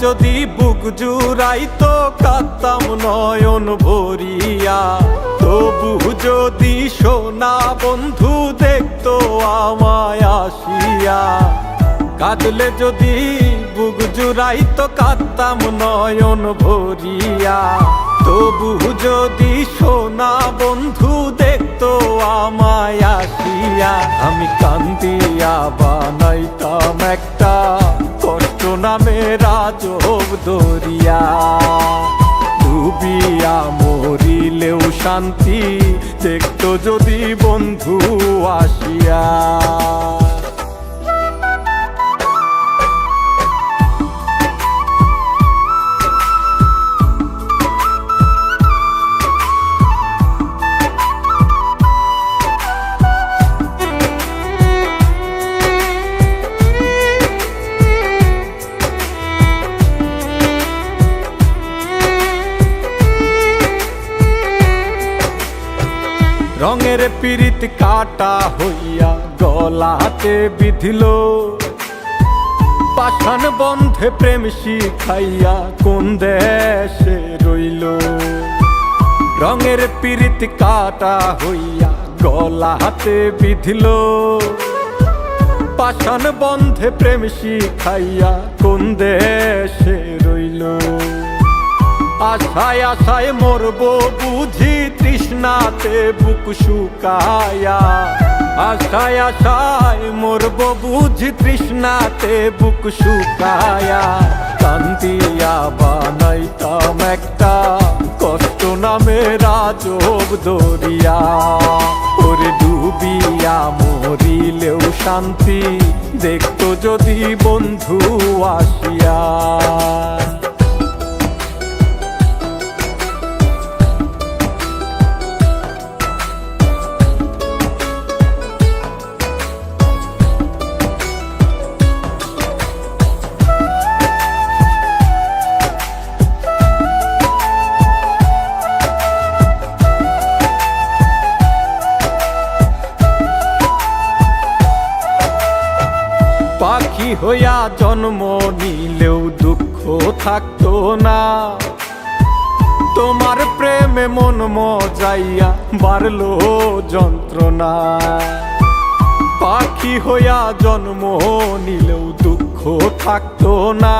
যদি বুক জুড়াইতো কাঁদতাম নয়ন ভরিয়া, তবু যদি সোনা বন্ধু দেখতো আমায় আসিয়া। কাঁদলে যদি বুক জুড়াইতো কাঁদতাম নয়ন ভরিয়া, তবু যদি সোনা বন্ধু দেখতো আমায় আসিয়া। আমি কান্দিয়া বানাইতাম একটা কষ্ট নামের আজব দরিয়া, ডুবিয়া মরিলেও শান্তি দেখতো যদি বন্ধু আসিয়া। রঙের পিরিত কাটা হইয়া গলাতে বিধিল, পাষাণ বন্ধে প্রেম শিখাইয়া কোন দেশে রইল। রঙের পিরিত কাটা হইয়া গলাতে বিধিল, পাষাণ বন্ধে প্রেম শিখাইয়া কোন দেশে রইল। আশায় আশায় মরবো বুঝি তৃষ্ণাতে বুক শুকায়া, আশায় আশায় মরবো বুঝি তৃষ্ণাতে বুক শুকায়া। কান্দিয়া বানাইতাম একটা কষ্ট নামের আজব দরিয়া, ওরে ডুবিয়া মরিলেও শান্তি দেখতো যদি বন্ধু আসিয়া। পাখি হইয়া জন্ম নিলেও দুঃখ থাকতো না, তোমার প্রেমে মন মজাইয়া বাড়লো যন্ত্রণা। পাখি হইয়া জন্ম নিলেও দুঃখ থাকতো না,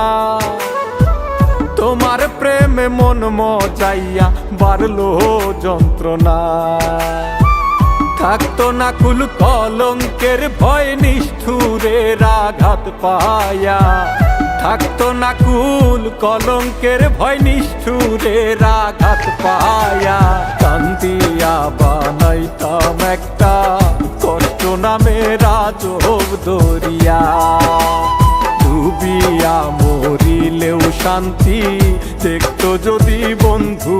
তোমার প্রেমে মন মজাইয়া বাড়লো যন্ত্রণা। থাকতো না কুল কলঙ্কের ভয় নিষ্ঠুরের আঘাত পায়া, থাকতো না কুল কলঙ্কের ভয় নিষ্ঠুরের আঘাত পায়া। কান্দিয়া বানাইতাম একটা কষ্ট নামের আজব দরিয়া, ডুবিয়া মরিলেও শান্তি দেখতো যদি বন্ধু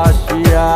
আসিয়া।